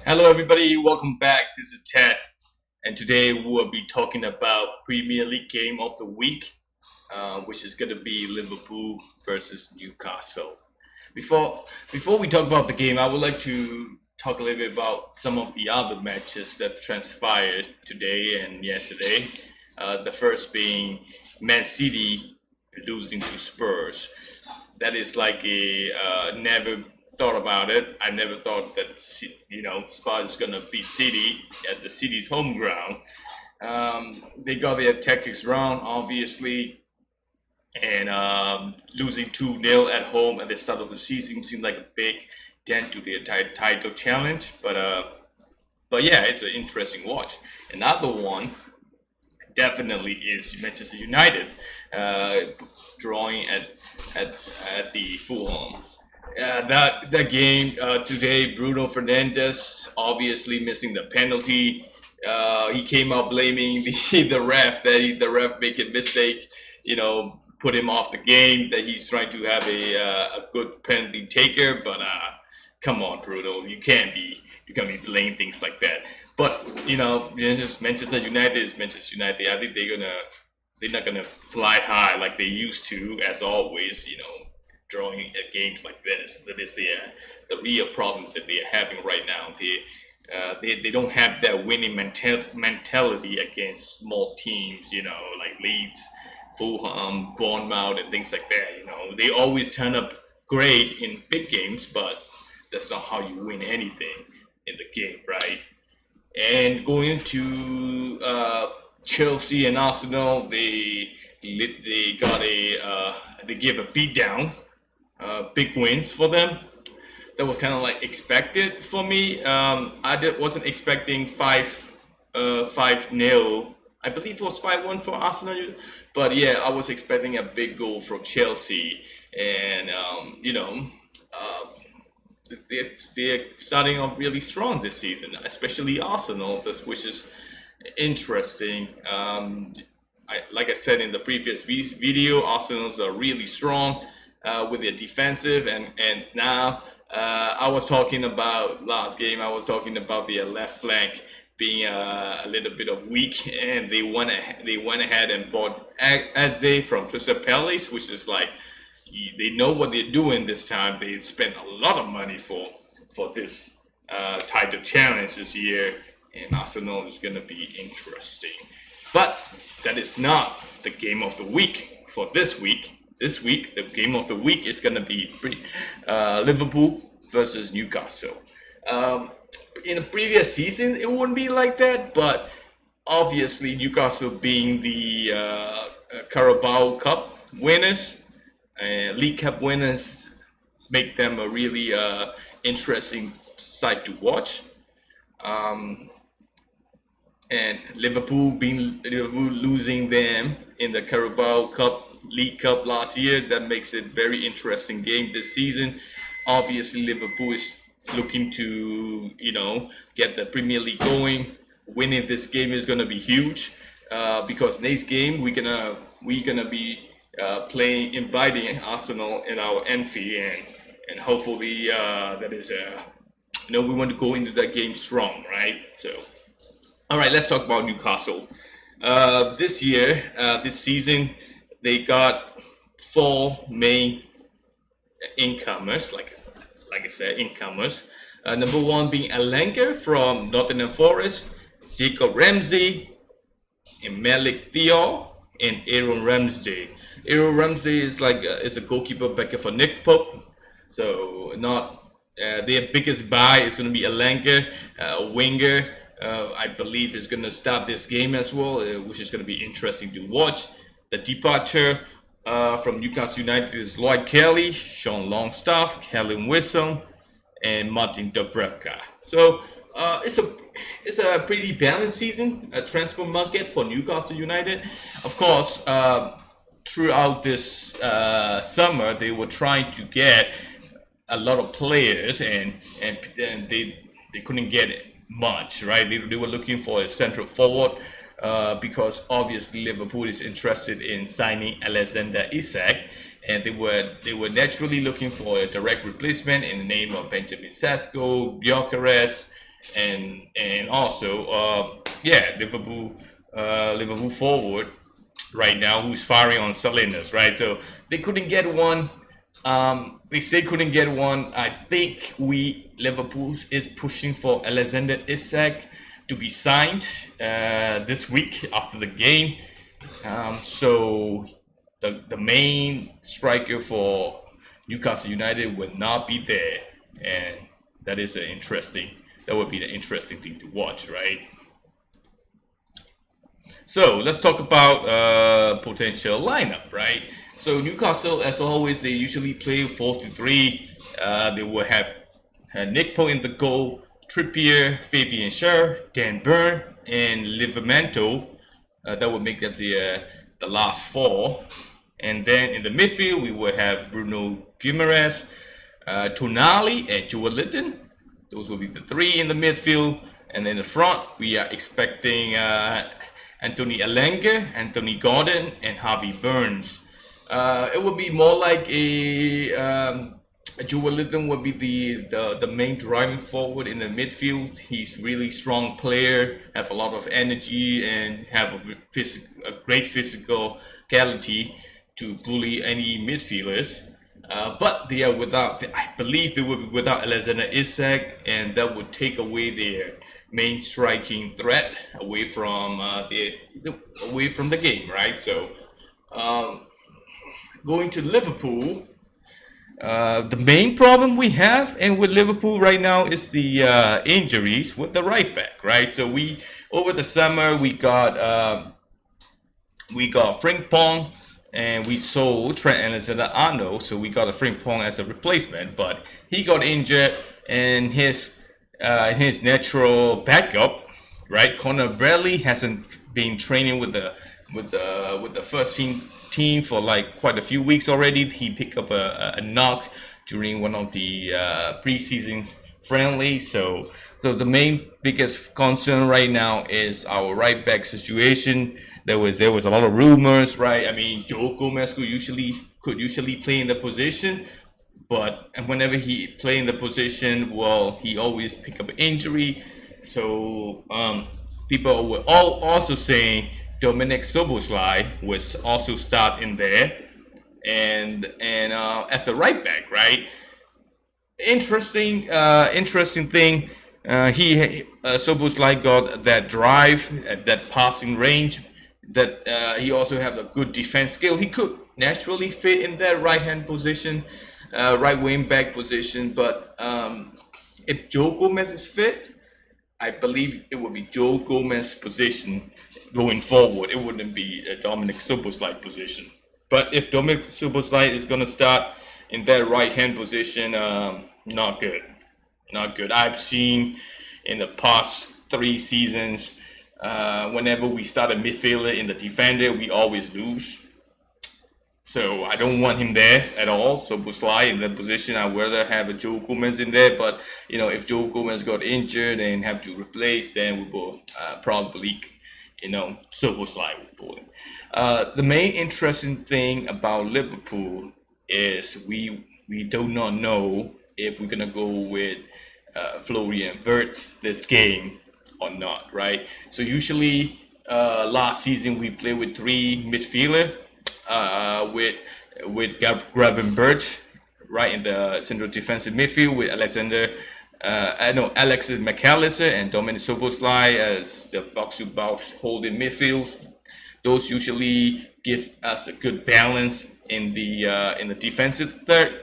Hello, everybody. Welcome back. This is Ted, and today we'll be talking about Premier League game of the week, which is going to be Liverpool versus Newcastle. Before we talk about the game, I would like to talk a little bit about some of the other matches that transpired today and yesterday. The first being Man City losing to Spurs. That is like a never thought about it. I never thought that Spurs is gonna beat City at the City's home ground. They got their tactics wrong, obviously, and losing 2-0 at home at the start of the season seemed like a big dent to their title challenge. But yeah, it's an interesting watch. Another one definitely is Manchester United uh, drawing at at the Fulham. That game today, Bruno Fernandes obviously missing the penalty. He came out blaming the ref the ref make a mistake, put him off the game. That he's trying to have a good penalty taker, but come on, Bruno, you can't be playing things like that. But just Manchester United is Manchester United. I think they're not gonna fly high like they used to, as always. Drawing at games like this. That is the real problem that they're having right now. They don't have that winning mentality against small teams. Like Leeds, Fulham, Bournemouth, and things like that. They always turn up great in big games, but that's not how you win anything in the game, right? And going to Chelsea and Arsenal, they got they gave a beat down, big wins for them. That was kind of like expected for me. Wasn't expecting 5-0. I believe it was 5-1 for Arsenal, but yeah, I was expecting a big goal from Chelsea, and uh, they're starting off really strong this season, especially Arsenal, which is interesting. Like I said in the previous video, Arsenal's are really strong with their defensive, and now I was talking about last game. I was talking about their left flank being a little bit of weak, and they went ahead and bought Eze from Crystal Palace, which is like they know what they're doing this time. They spent a lot of money for this title challenge this year, and Arsenal is going to be interesting. But that is not the game of the week for this week. This week, the game of the week is going to be Liverpool versus Newcastle. Um, in the previous season, it wouldn't be like that, but obviously Newcastle being the Carabao Cup winners, League Cup winners, make them a really interesting sight to watch. Um, and Liverpool losing them in the Carabao Cup League Cup last year, that makes it very interesting game this season. Obviously, Liverpool is looking to get the Premier League going. Winning this game is gonna be huge because next game we're gonna be inviting Arsenal in our Anfield, and hopefully that is we want to go into that game strong, right? So all right, let's talk about Newcastle. This season, they got four main incomers, like I said, incomers. Number one being Alanka from Nottingham Forest, Jacob Ramsey, and Malik Theo, and Aaron Ramsey. Aaron Ramsey is a goalkeeper backer for Nick Pope, so not their biggest buy is going to be Alanka, winger. I believe is going to start this game as well, which is going to be interesting to watch. The departure from Newcastle United is Lloyd Kelly, Sean Longstaff, Callum Wilson, and Martin Dubravka. So it's a pretty balanced season, a transfer market for Newcastle United. Of course, throughout this summer, they were trying to get a lot of players, and they couldn't get it much, right? They were looking for a central forward because obviously Liverpool is interested in signing Alexander Isak, and they were naturally looking for a direct replacement in the name of Benjamin Sesko, Gyökeres, and also yeah, Liverpool forward right now who's firing on cylinders, right? So they couldn't get one. They say couldn't get one. I think Liverpool is pushing for Alexander Isak to be signed this week after the game. So the main striker for Newcastle United will not be there, and that is an interesting. That would be the interesting thing to watch, right? So let's talk about potential lineup, right? So Newcastle, as always, they usually play 4-3. They will have Nick Pope in the goal, Trippier, Fabian Schär, Dan Burn, and Livramento. That would make them the last four. And then in the midfield, we will have Bruno Guimaraes, Tonali, and Joel Linton. Those will be the three in the midfield. And in the front, we are expecting Anthony Elanga, Anthony Gordon, and Harvey Barnes. It would be more like Joel Linton would be the main driving forward in the midfield. He's really strong player, have a lot of energy, and have a great physicality to bully any midfielders. But they are without, I believe they will be without Alexander Isak, and that would take away their main striking threat away from the game, right? So going to Liverpool, the main problem we have and with Liverpool right now is the injuries with the right back, right? So we over the summer we got Frimpong, and we sold Trent Alexander-Arnold, so we got a Frimpong as a replacement, but he got injured, and his natural backup, right, Conor Bradley, hasn't been training with the first team for like quite a few weeks already. He picked up a knock during one of the preseason friendly. So the main biggest concern right now is our right back situation. There was a lot of rumors, right? I mean, Joe Gomez could usually play in the position, but whenever he play in the position, well, he always pick up an injury. So people were also saying Dominic Szoboszlai was also start in there, and as a right back, right? Interesting thing. Szoboszlai got that drive, that passing range. That he also have a good defense skill. He could naturally fit in that right hand position, right wing back position. But if Joe Gomez is fit, I believe it would be Joe Gomez's position going forward. It wouldn't be a Dominic Szoboszlai position. But if Dominic Szoboszlai is going to start in that right hand position, not good. Not good. I've seen in the past 3 seasons, whenever we start a midfielder in the defender, we always lose. So I don't want him there at all. So Szoboszlai in that position, I'd rather have a Joe Gomez in there. But if Joe Gomez got injured and have to replace, then we will probably, Szoboszlai will pull him. The main interesting thing about Liverpool is we do not know if we're gonna go with Florian Wirtz this game or not, right? So usually last season we played with 3 midfielder, with Gravenberch right in the central defensive midfield, with Alex McAllister and Dominic Szoboszlai as the box-to-box holding midfields. Those usually give us a good balance in the defensive third,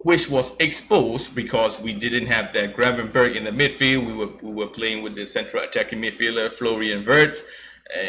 which was exposed because we didn't have that Gravenberch in the midfield. We were playing with the central attacking midfielder Florian Wirtz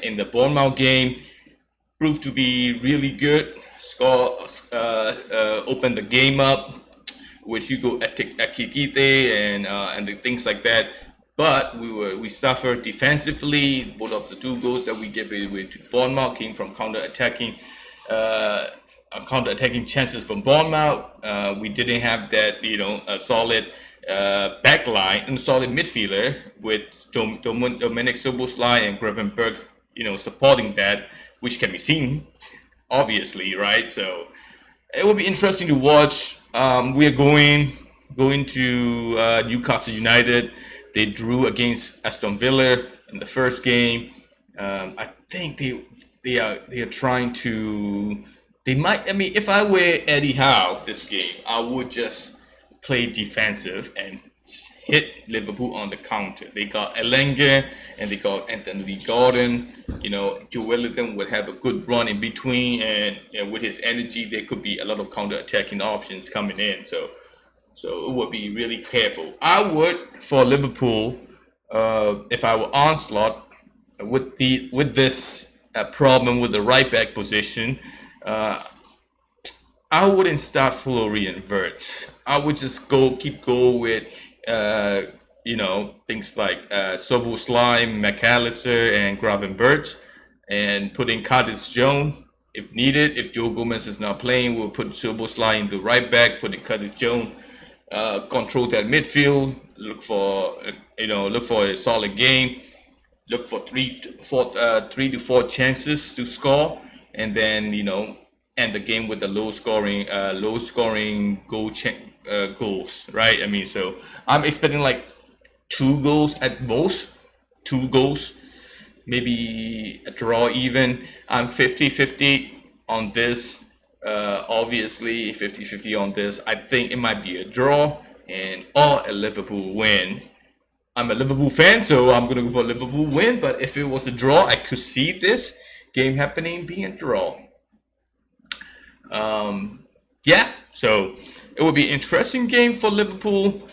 in the Bournemouth game. Proved to be really good. Opened the game up with Hugo Ekitike and the things like that. But we suffered defensively. Both of the 2 goals that we gave away to Bournemouth came from counter-attacking chances from Bournemouth. We didn't have that, a solid backline and solid midfielder with Dominic Szoboszlai and Gravenberch, supporting that, which can be seen, obviously, right? So it will be interesting to watch. We are going going to Newcastle United. They drew against Aston Villa in the first game. I think they are trying to. They might. I mean, if I were Eddie Howe this game, I would just play defensive and hit Liverpool on the counter. They got Elanga and they got Anthony Gordon. Joe Wellington would have a good run in between, and with his energy, there could be a lot of counter-attacking options coming in. So it would be really careful. I would, for Liverpool, if I were Onslaught, with this problem with the right back position, I wouldn't start Florian Wirtz. I would just keep going with things like Soboslai, McAllister, and Gravenberch, and putting Curtis Jones if needed. If Joe Gomez is not playing, we'll put Soboslai in the right back, putting Curtis Jones, control that midfield, look for a solid game, look for three to four chances to score, and then end the game with the low scoring goals, right? I mean, so I'm expecting like 2 goals at most, 2 goals, maybe a draw even. I'm 50-50 on this. Obviously 50-50 on this. I think it might be a draw or a Liverpool win. I'm a Liverpool fan, so I'm gonna go for a Liverpool win. But if it was a draw, I could see this game happening being a draw. So it would be an interesting game for Liverpool.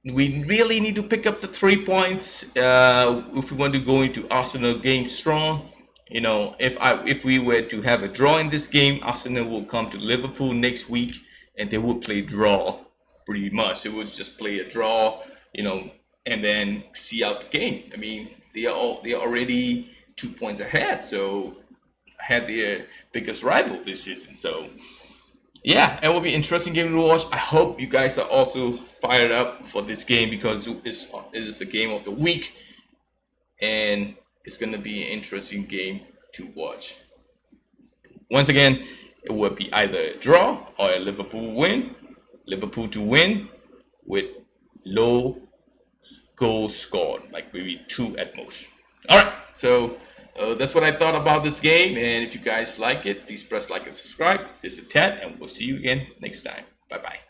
We really need to pick up the 3 points if we want to go into Arsenal game strong. If we were to have a draw in this game, Arsenal will come to Liverpool next week and they will play draw pretty much. They would just play a draw, and then see out the game. I mean, they are already 2 points ahead, so had their biggest rival this season. So yeah, it will be an interesting game to watch. I hope you guys are also fired up for this game because it is a game of the week, and it's going to be an interesting game to watch. Once again, it would be either a draw or a Liverpool win. Liverpool to win with low goals scored, like maybe 2 at most. All right, so that's what I thought about this game. And if you guys like it, please press like and subscribe. This is Ted, and we'll see you again next time. Bye-bye.